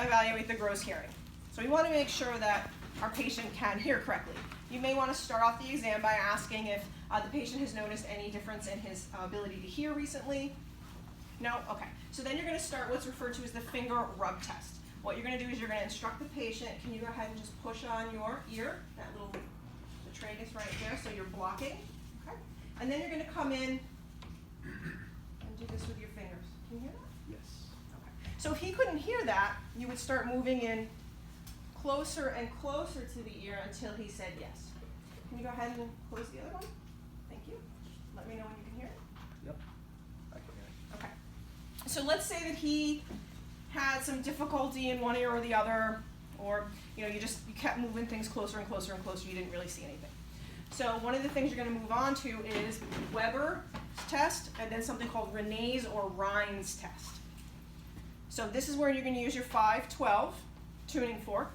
evaluate the gross hearing. So we want to make sure that our patient can hear correctly. You may want to start off the exam by asking if the patient has noticed any difference in his ability to hear recently. No? Okay. So then you're going to start what's referred to as the finger rub test. What you're going to do is you're going to instruct the patient. Can you go ahead and just push on your ear? That little, the tragus right there, so you're blocking. Okay. And then you're going to come in and do this with your fingers. Can you hear that? Yes. Okay. So if he couldn't hear that, you would start moving in closer and closer to the ear until he said yes. Can you go ahead and close the other one? Thank you. Let me know when you can hear it. Yep. I can hear it. Okay. So let's say that he had some difficulty in one ear or the other, or you kept moving things closer and closer and closer, you didn't really see anything. So one of the things you're going to move on to is Weber's test, and then something called René's or Rhines test. So this is where you're going to use your 5-12 tuning fork.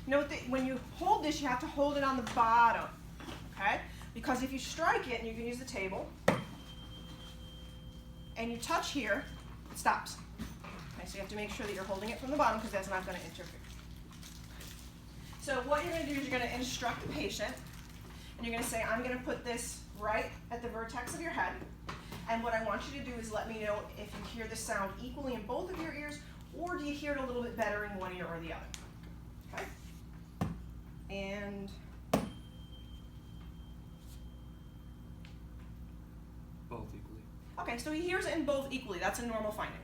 Note that when you hold this, you have to hold it on the bottom, okay? Because if you strike it, and you can use the table, and you touch here, it stops. Okay, so you have to make sure that you're holding it from the bottom because that's not going to interfere. So what you're going to do is you're going to instruct the patient, and you're going to say, I'm going to put this right at the vertex of your head, and what I want you to do is let me know if you hear the sound equally in both of your ears, or do you hear it a little bit better in one ear or the other. Okay? And Both equally. okay, so he hears it in both equally. That's a normal finding.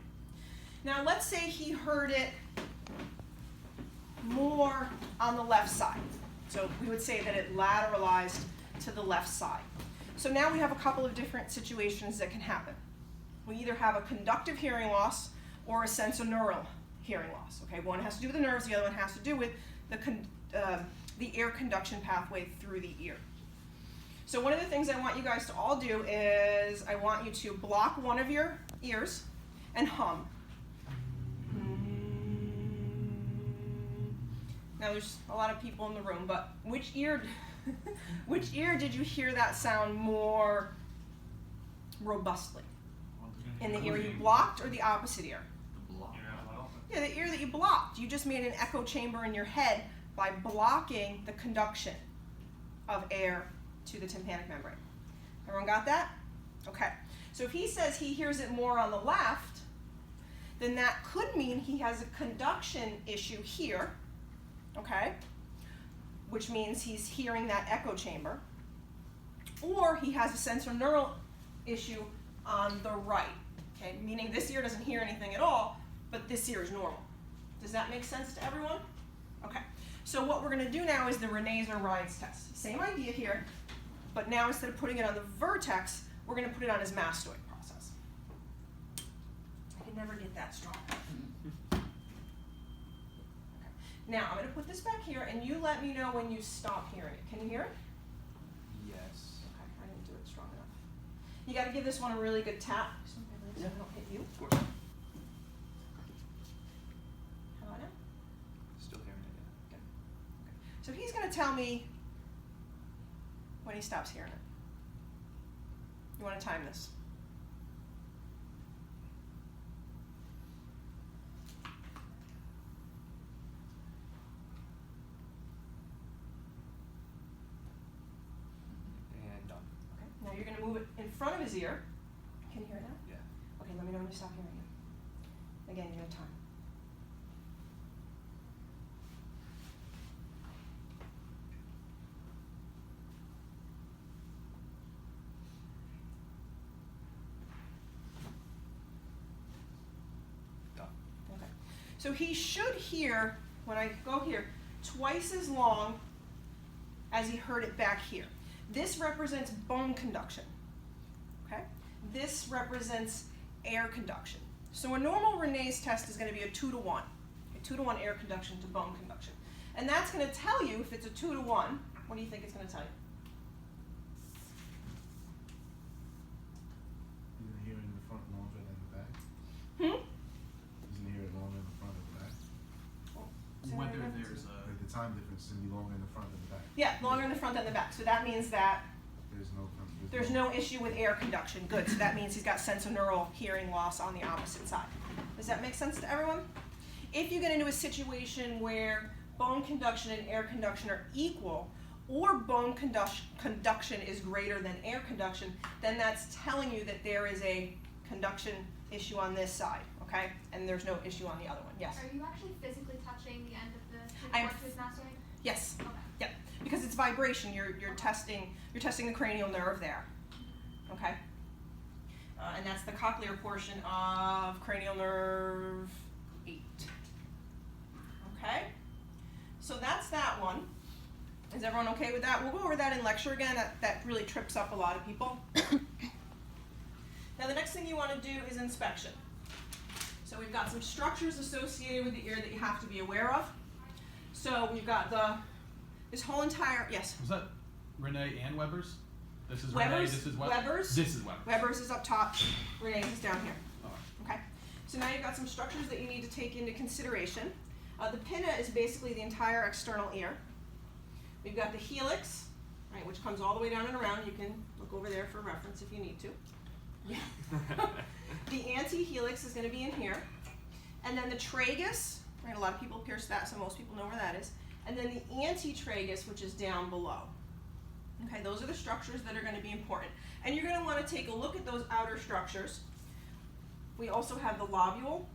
Now let's say he heard it more on the left side. So we would say that it lateralized to the left side. So now we have a couple of different situations that can happen. We either have a conductive hearing loss or a sensorineural hearing loss. Okay, one has to do with the nerves, the other one has to do with the air conduction pathway through the ear. So one of the things I want you guys to all do is I want you to block one of your ears and hum. Now there's a lot of people in the room, but which ear did you hear that sound more robustly? In the ear you blocked or the opposite ear? The block. Yeah, the ear that you blocked. You just made an echo chamber in your head by blocking the conduction of air to the tympanic membrane. Everyone got that? Okay. So if he says he hears it more on the left, then that could mean he has a conduction issue here, okay? Which means he's hearing that echo chamber. Or he has a sensorineural issue on the right, okay? Meaning this ear doesn't hear anything at all, but this ear is normal. Does that make sense to everyone? Okay. So what we're going to do now is the René's or Rhines test. Same idea here, but now instead of putting it on the vertex, we're going to put it on his mastoid process. I can never get that strong. Okay. Now I'm going to put this back here, and you let me know when you stop hearing it. Can you hear it? Yes. Okay, I didn't do it strong enough. You got to give this one a really good tap so I don't hit you. Of course. How about now? Still hearing it. Good. Okay. So he's going to tell me when he stops hearing it. You want to time this? And done. Okay. Now you're going to move it in front of his ear. Can you hear it now? Yeah. Okay, let me know when you stop hearing it. Again, you're going to time. Done. Okay. So he should hear, when I go here, twice as long as he heard it back here. This represents bone conduction. Okay? This represents air conduction. So a normal René's test is going to be a 2-to-1. A 2-to-1 air conduction to bone conduction. And that's going to tell you, if it's a 2-to-1, what do you think it's going to tell you? Isn't he hearing the front longer than the back? Isn't he hearing longer in the front than the back? Say that Whether again? there's a Like the time difference is gonna be longer in the front than the back. Yeah, longer in the front than the back. So that means that There's there's no issue with air conduction. Good. So that means he's got sensorineural hearing loss on the opposite side. Does that make sense to everyone? If you get into a situation where bone conduction and air conduction are equal, or bone conduction is greater than air conduction, then that's telling you that there is a conduction issue on this side, okay? And there's no issue on the other one. Yes? Are you actually physically touching the end of the I am tooth mastoid? Yes. Okay. Yep. Because it's vibration. You're testing the cranial nerve there. Okay. And that's the cochlear portion of cranial nerve 8. Okay. So that's that one. Is everyone okay with that? We'll go over that in lecture again. That really trips up a lot of people. Now the next thing you want to do is inspection. So we've got some structures associated with the ear that you have to be aware of. So we've got this whole entire, yes? Was that Renee and Weber's? This is Renee, Weber's, this is Weber's? Weber's, This is Weber's. Weber's is up top, Renee's is down here. Alright. Okay, so now you've got some structures that you need to take into consideration. The pinna is basically the entire external ear. We've got the helix, right, which comes all the way down and around. You can look over there for reference if you need to. Yeah. The anti-helix is going to be in here. And then the tragus, right, a lot of people pierce that, so most people know where that is. And then the antitragus, which is down below. Okay, those are the structures that are going to be important. And you're going to want to take a look at those outer structures. We also have the lobule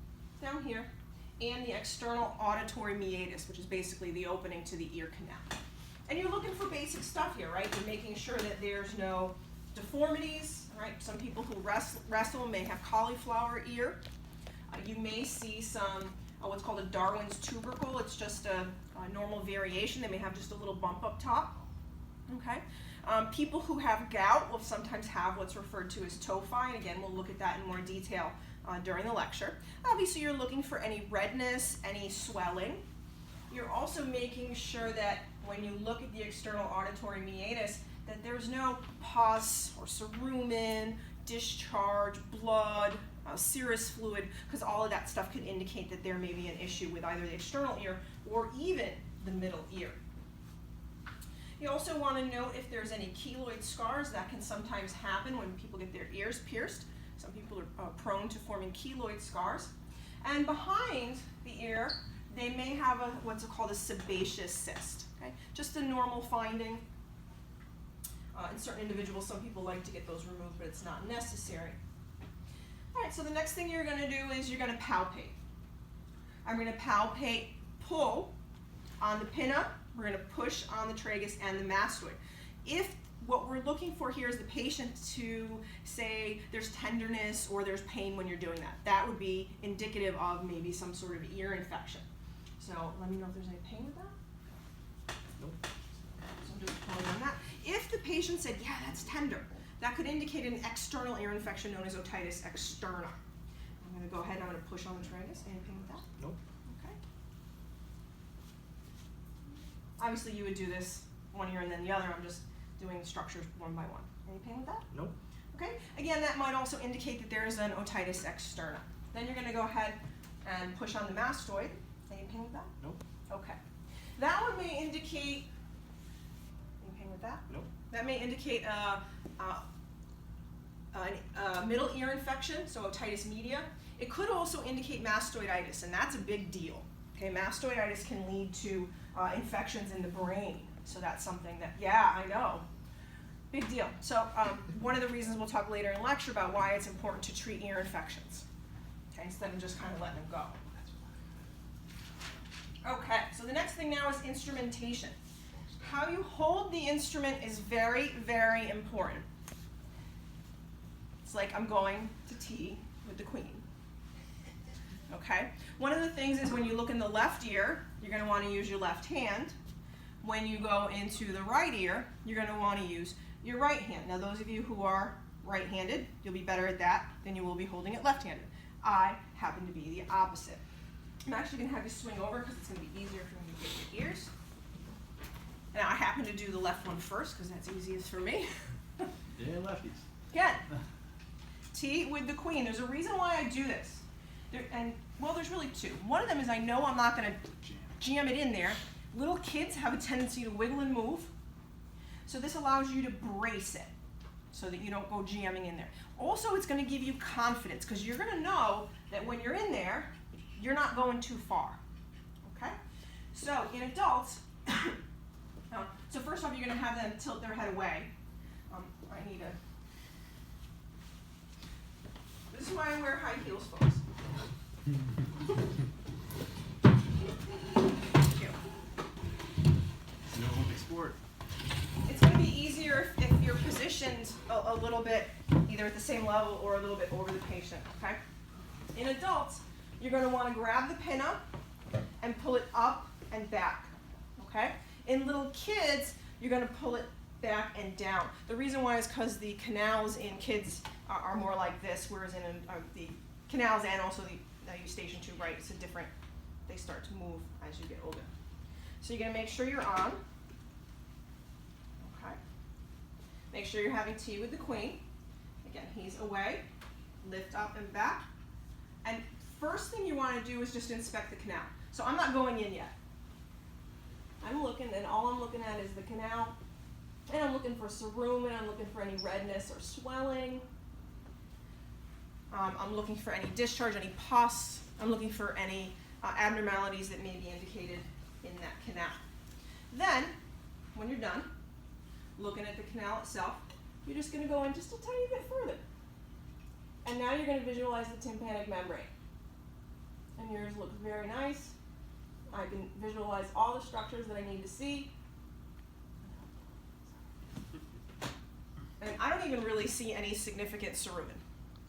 down here and the external auditory meatus, which is basically the opening to the ear canal. And you're looking for basic stuff here, right? You're making sure that there's no deformities, right? Some people who wrestle may have cauliflower ear. You may see some what's called a Darwin's tubercle. It's just a normal variation. They may have just a little bump up top. Okay. People who have gout will sometimes have what's referred to as tophi, and again, we'll look at that in more detail during the lecture. Obviously, you're looking for any redness, any swelling. You're also making sure that when you look at the external auditory meatus, that there's no pus or cerumen, discharge, blood, serous fluid, because all of that stuff could indicate that there may be an issue with either the external ear or even the middle ear. You also want to note if there's any keloid scars. That can sometimes happen when people get their ears pierced. Some people are prone to forming keloid scars. And behind the ear, they may have what's called a sebaceous cyst. Okay? Just a normal finding. In certain individuals, some people like to get those removed, but it's not necessary. All right, so the next thing you're going to do is you're going to palpate. I'm going to palpate, pull on the pinna. We're going to push on the tragus and the mastoid. If what we're looking for here is the patient to say there's tenderness or there's pain when you're doing that, that would be indicative of maybe some sort of ear infection. So let me know if there's any pain with that. Nope. So I'm just pulling on that. If the patient said, yeah, that's tender, that could indicate an external ear infection known as otitis externa. I'm going to go ahead and I'm going to push on the tragus. Any pain with that? Nope. Okay. Obviously, you would do this one ear and then the other. I'm just doing the structures one by one. Any pain with that? Nope. Okay. Again, that might also indicate that there is an otitis externa. Then you're going to go ahead and push on the mastoid. Any pain with that? Nope. Okay. That one may indicate. Any pain with that? Nope. That may indicate a middle ear infection, so otitis media. It could also indicate mastoiditis, and that's a big deal. Okay, mastoiditis can lead to infections in the brain, so that's something that, yeah, I know, big deal. So one of the reasons we'll talk later in lecture about why it's important to treat ear infections, okay, instead of just kind of letting them go. Okay, so the next thing now is instrumentation. How you hold the instrument is very, very important. It's like I'm going to tea with the queen. Okay? One of the things is when you look in the left ear, you're going to want to use your left hand. When you go into the right ear, you're going to want to use your right hand. Now, those of you who are right-handed, you'll be better at that than you will be holding it left-handed. I happen to be the opposite. I'm actually going to have you swing over because it's going to be easier for me to get your ears. And I happen to do the left one first because that's easiest for me. Yeah, lefties. Again, tea with the queen. There's a reason why I do this. There's really two. One of them is I know I'm not going to jam it in there. Little kids have a tendency to wiggle and move. So this allows you to brace it so that you don't go jamming in there. Also, it's going to give you confidence because you're going to know that when you're in there, you're not going too far. Okay? So in adults, so first off, you're going to have them tilt their head away. I need a. This is why I wear high heels, folks. Thank you. It's an Olympic sport. It's going to be easier if you're positioned a little bit either at the same level or a little bit over the patient, okay? In adults, you're going to want to grab the pin up and pull it up and back, okay? In little kids, you're going to pull it back and down. The reason why is because the canals in kids are more like this, whereas in the canals and also the eustachian tube, right, it's a different, they start to move as you get older. So you're going to make sure you're on. Okay. Make sure you're having tea with the queen. Again, he's away. Lift up and back. And first thing you want to do is just inspect the canal. So I'm not going in yet. I'm looking, and all I'm looking at is the canal. And I'm looking for cerumen. I'm looking for any redness or swelling. I'm looking for any discharge, any pus. I'm looking for any abnormalities that may be indicated in that canal. Then, when you're done looking at the canal itself, you're just going to go in just a tiny bit further. And now you're going to visualize the tympanic membrane. And yours looks very nice. I can visualize all the structures that I need to see. And I don't even really see any significant cerumen.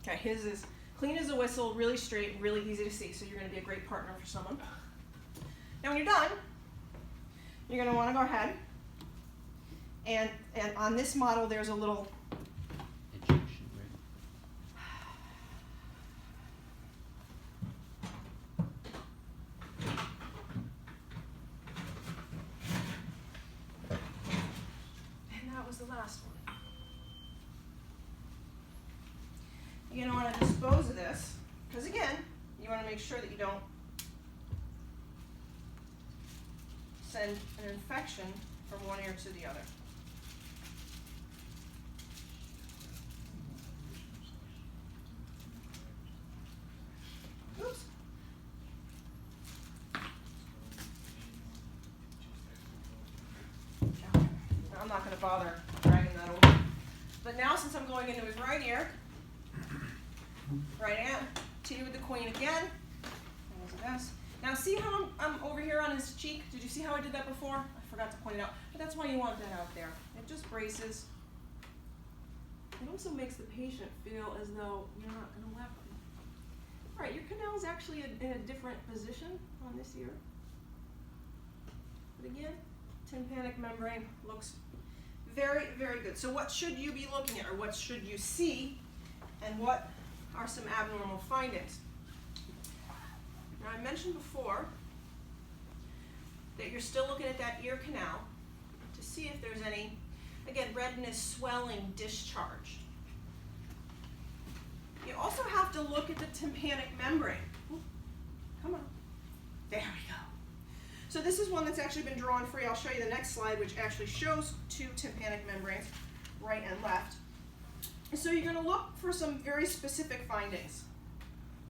Okay, his is clean as a whistle, really straight, really easy to see, so you're going to be a great partner for someone. Now when you're done, you're going to want to go ahead, and on this model there's a little Injection, right? and that was the last one. You're going to want to dispose of this, because again, you want to make sure that you don't send an infection from one ear to the other. Oops. Okay. I'm not going to bother dragging that over. But now since I'm going into his right ear, right hand, tea with the queen again. There's a mess. Now see how I'm over here on his cheek? Did you see how I did that before? I forgot to point it out. But that's why you want that out there. It just braces. It also makes the patient feel as though you're not going to whack them. All right, your canal is actually in a different position on this ear. But again, tympanic membrane looks very, very good. So what should you be looking at, or what should you see, and what are some abnormal findings? Now I mentioned before that you're still looking at that ear canal to see if there's any, again, redness, swelling, discharge. You also have to look at the tympanic membrane. Ooh, come on. There we go. So this is one that's actually been drawn free. I'll show you the next slide, which actually shows two tympanic membranes, right and left. So you're going to look for some very specific findings.